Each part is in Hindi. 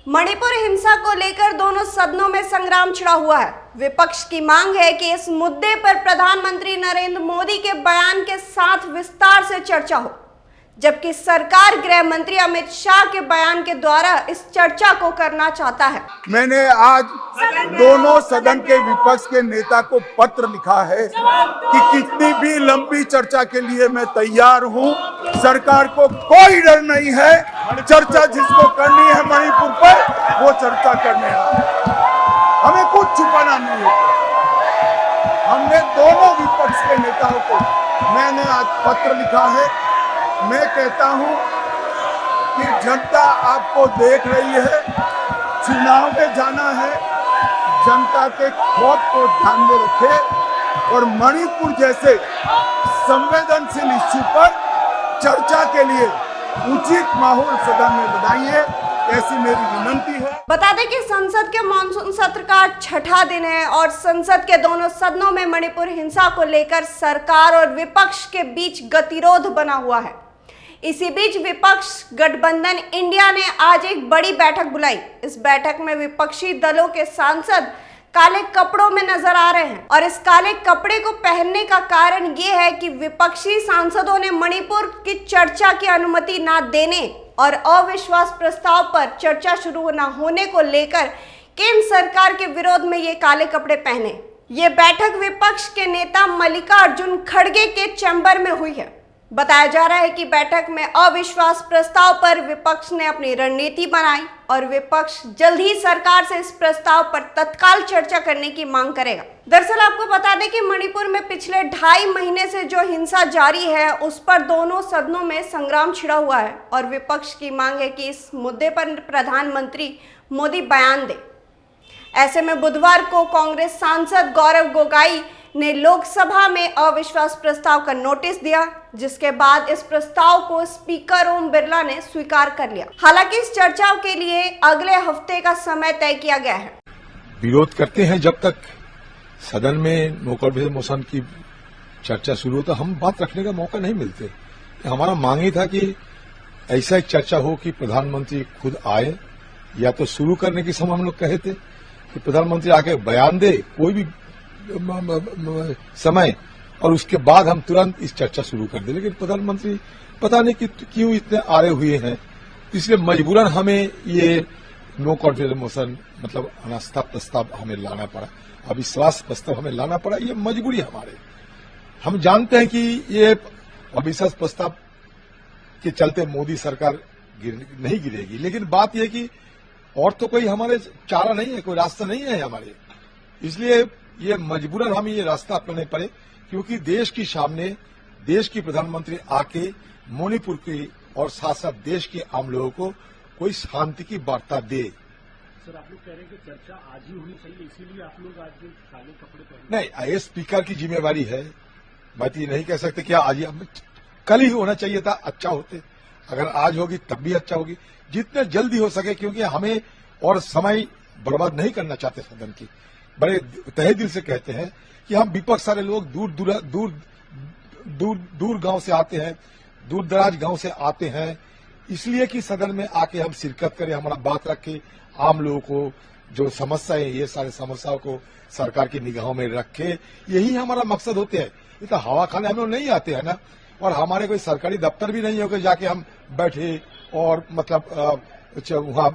मणिपुर हिंसा को लेकर दोनों सदनों में संग्राम छिड़ा हुआ है। विपक्ष की मांग है कि इस मुद्दे पर प्रधानमंत्री नरेंद्र मोदी के बयान के साथ विस्तार से चर्चा हो, जबकि सरकार गृह मंत्री अमित शाह के बयान के द्वारा इस चर्चा को करना चाहता है। मैंने आज दोनों सदन के विपक्ष के नेता को पत्र लिखा है कि कितनी भी लंबी चर्चा के लिए मैं तैयार हूं। सरकार को कोई डर नहीं है। चर्चा जिसको करनी है मणिपुर पर, वो चर्चा करने है। हमें कुछ छुपाना नहीं है। हमने दोनों विपक्ष के नेताओं को मैंने आज पत्र लिखा है। मैं कहता हूं कि जनता आपको देख रही है। चुनाव में जाना है, जनता के खौफ को ध्यान में रखे और मणिपुर जैसे संवेदनशील इश्यू पर चर्चा के लिए उचित माहौल सदन में बनाइए, ऐसी मेरी विनती है। बता दें कि संसद के मानसून सत्र का छठा दिन है और संसद के दोनों सदनों में मणिपुर हिंसा को लेकर सरकार और विपक्ष के बीच गतिरोध बना हुआ है। इसी बीच विपक्ष गठबंधन इंडिया ने आज एक बड़ी बैठक बुलाई। इस बैठक में विपक्षी दलों के सांसद काले कपड़ों में नजर आ रहे हैं और इस काले कपड़े को पहनने का कारण ये है कि विपक्षी सांसदों ने मणिपुर की चर्चा की अनुमति न देने और अविश्वास प्रस्ताव पर चर्चा शुरू न होने को लेकर केंद्र सरकार के विरोध में ये काले कपड़े पहने। ये बैठक विपक्ष के नेता मल्लिकार्जुन खड़गे के चैम्बर में हुई है। बताया जा रहा है कि बैठक में अविश्वास प्रस्ताव पर विपक्ष ने अपनी रणनीति बनाई और विपक्ष जल्द ही सरकार से इस प्रस्ताव पर तत्काल चर्चा करने की मांग करेगा। दरअसल आपको बता दें कि मणिपुर में पिछले 2.5 महीने से जो हिंसा जारी है, उस पर दोनों सदनों में संग्राम छिड़ा हुआ है और विपक्ष की मांग है कि इस मुद्दे पर प्रधानमंत्री मोदी बयान दे। ऐसे में बुधवार को कांग्रेस सांसद गौरव गोगोई ने लोकसभा में अविश्वास प्रस्ताव का नोटिस दिया, जिसके बाद इस प्रस्ताव को स्पीकर ओम बिरला ने स्वीकार कर लिया। हालांकि इस चर्चा के लिए अगले हफ्ते का समय तय किया गया है। विरोध करते हैं जब तक सदन में नो कॉन्फिडेंस मोशन की चर्चा शुरू हो, तो हम बात रखने का मौका नहीं मिलते। हमारा मांग ही था कि ऐसा एक चर्चा हो कि प्रधानमंत्री खुद आए, या तो शुरू करने के समय हम लोग कहे थे कि प्रधानमंत्री आके बयान दे कोई भी समय, और उसके बाद हम तुरंत इस चर्चा शुरू कर दें। लेकिन प्रधानमंत्री पता नहीं कि क्यों इतने आड़े हुए हैं, इसलिए मजबूरन हमें ये नो कॉन्फिडेंस मोशन मतलब अनास्था प्रस्ताव हमें लाना पड़ा, अविश्वास प्रस्ताव हमें लाना पड़ा। ये मजबूरी हमारे। हम जानते हैं कि ये अविश्वास प्रस्ताव के चलते मोदी सरकार नहीं गिरेगी, लेकिन बात यह कि और तो कोई हमारे चारा नहीं है, कोई रास्ता नहीं है हमारे। इसलिए ये मजबूरन हमें ये रास्ता अपनाने पड़े, क्योंकि देश के सामने देश की प्रधानमंत्री आके मणिपुर की और साथ साथ देश के आम लोगों को कोई शांति की वार्ता दे। सर, आप लोग कह रहे हैं कि चर्चा आज ही होनी चाहिए, इसीलिए आप लोग आज जो काले कपड़े पहने। नहीं, ये स्पीकर की जिम्मेवारी है। बात ये नहीं कह सकते कि आज कल ही होना चाहिए था, अच्छा होते। अगर आज होगी तब भी अच्छा होगी, जितने जल्दी हो सके, क्योंकि हमें और समय बर्बाद नहीं करना चाहते सदन की। बड़े तहे दिल से कहते हैं कि हम विपक्ष सारे लोग दूर गांव से आते हैं, दूर दराज गांव से आते हैं, इसलिए कि सदन में आके हम शिरकत करें, हमारा बात रखें, आम लोगों को जो समस्या है ये सारे समस्याओं को सरकार की निगाहों में रखे। यही हमारा मकसद होते हैं। ये तो हवा खाने हम लोग नहीं आते हैं ना, और हमारे कोई सरकारी दफ्तर भी नहीं होगा जाके हम बैठे और मतलब वहां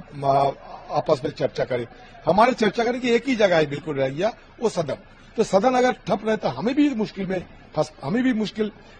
आपस में चर्चा करें। हमारे चर्चा करने की एक ही जगह है, बिल्कुल रह गया वो सदन। तो सदन अगर ठप रहे तो हमें भी मुश्किल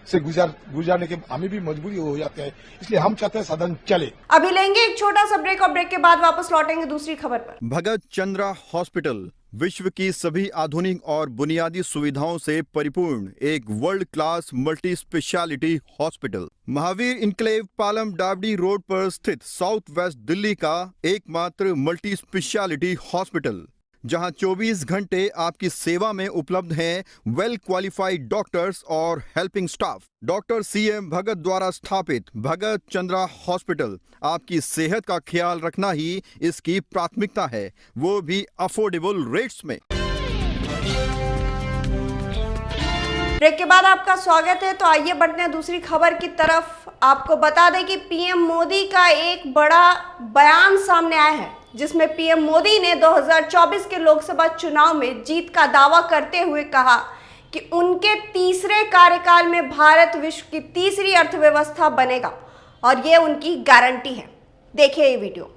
से गुजारने के हमें भी मजबूरी हो जाते हैं। इसलिए हम चाहते हैं सदन चले। अभी लेंगे एक छोटा सा ब्रेक और ब्रेक के बाद वापस लौटेंगे दूसरी खबर पर। भगत चंद्रा हॉस्पिटल विश्व की सभी आधुनिक और बुनियादी सुविधाओं से परिपूर्ण एक world class multi specialty hospital Mahavir enclave Palam डावडी रोड पर स्थित साउथ वेस्ट दिल्ली का एकमात्र मल्टी स्पेशलिटी हॉस्पिटल, जहां 24 घंटे आपकी सेवा में उपलब्ध हैं वेल क्वालिफाइड डॉक्टर्स और हेल्पिंग स्टाफ। डॉक्टर CM भगत द्वारा स्थापित भगत चंद्रा हॉस्पिटल आपकी सेहत का ख्याल रखना ही इसकी प्राथमिकता है, वो भी अफोर्डेबल रेट्स में। ब्रेक के बाद आपका स्वागत है। तो आइए बढ़ते हैं दूसरी खबर की तरफ। आपको बता दें कि पीएम मोदी का एक बड़ा बयान सामने आया है, जिसमें पीएम मोदी ने 2024 के लोकसभा चुनाव में जीत का दावा करते हुए कहा कि उनके तीसरे कार्यकाल में भारत विश्व की तीसरी अर्थव्यवस्था बनेगा और ये उनकी गारंटी है। देखिए ये वीडियो।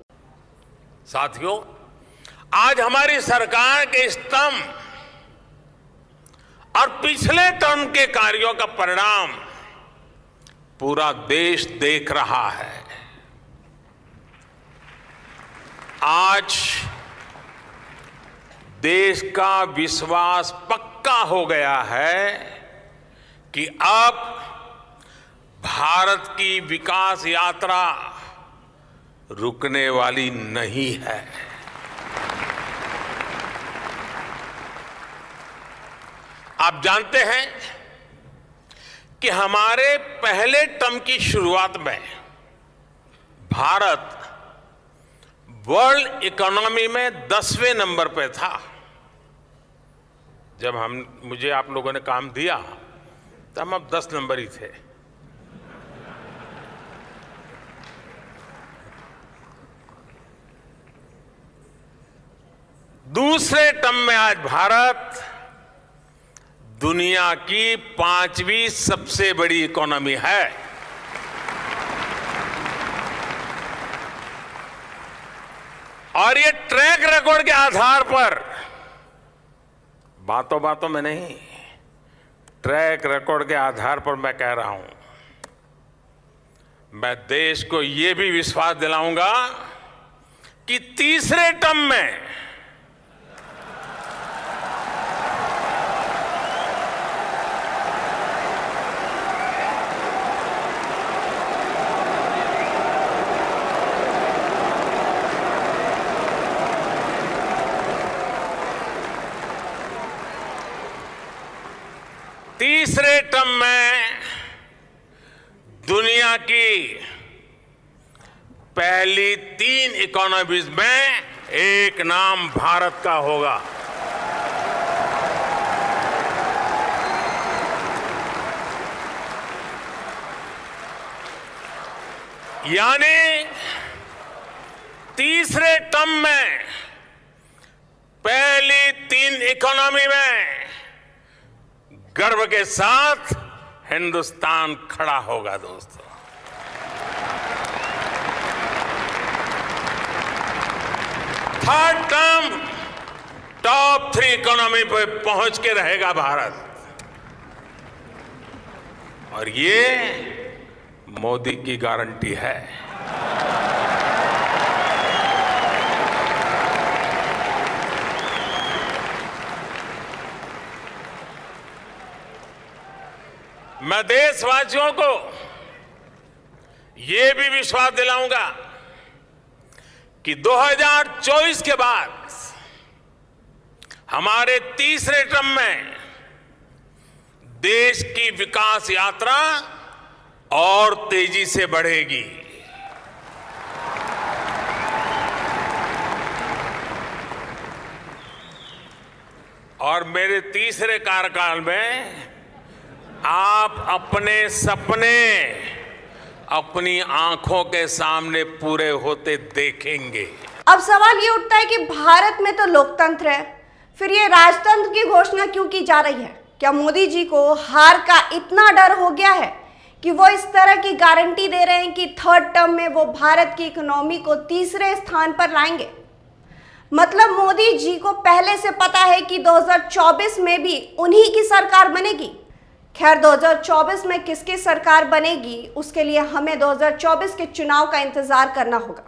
साथियों, आज हमारी सरकार के स्तंभ और पिछले टर्म के कार्यों का परिणाम पूरा देश देख रहा है। आज देश का विश्वास पक्का हो गया है कि अब भारत की विकास यात्रा रुकने वाली नहीं है। आप जानते हैं कि हमारे पहले टर्म की शुरुआत में भारत वर्ल्ड इकोनॉमी में 10वें नंबर पे था। जब मुझे आप लोगों ने काम दिया तो हम अब 10 नंबर ही थे। दूसरे टर्म में आज भारत दुनिया की 5वीं सबसे बड़ी इकोनॉमी है। और ये ट्रैक रिकॉर्ड के आधार पर, बातों बातों में नहीं, ट्रैक रिकॉर्ड के आधार पर मैं कह रहा हूं, मैं देश को ये भी विश्वास दिलाऊंगा कि तीसरे टर्म में दुनिया की पहली 3 इकोनॉमीज में एक नाम भारत का होगा। यानी तीसरे टर्म में पहली 3 इकोनॉमी में गर्व के साथ हिंदुस्तान खड़ा होगा। दोस्तों, थर्ड टर्म टॉप 3 इकोनॉमी पे पहुंच के रहेगा भारत, और ये मोदी की गारंटी है। मैं देशवासियों को यह भी विश्वास दिलाऊंगा कि 2024 के बाद हमारे तीसरे टर्म में देश की विकास यात्रा और तेजी से बढ़ेगी। और मेरे तीसरे कार्यकाल में आप अपने सपने अपनी आंखों के सामने पूरे होते देखेंगे। अब सवाल ये उठता है कि भारत में तो लोकतंत्र है, फिर ये राजतंत्र की घोषणा क्यों की जा रही है? क्या मोदी जी को हार का इतना डर हो गया है कि वो इस तरह की गारंटी दे रहे हैं कि थर्ड टर्म में वो भारत की इकोनॉमी को तीसरे स्थान पर लाएंगे? मतलब मोदी जी को पहले से पता है कि 2024 में भी उन्हीं की सरकार बनेगी। खैर, 2024 में किसकी सरकार बनेगी उसके लिए हमें 2024 के चुनाव का इंतजार करना होगा।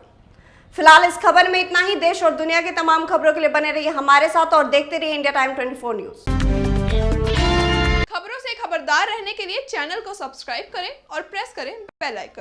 फिलहाल इस खबर में इतना ही। देश और दुनिया की तमाम खबरों के लिए बने रहिए हमारे साथ और देखते रहिए इंडिया टाइम 24 न्यूज। खबरों से खबरदार रहने के लिए चैनल को सब्सक्राइब करें और प्रेस करें बेल आइकन।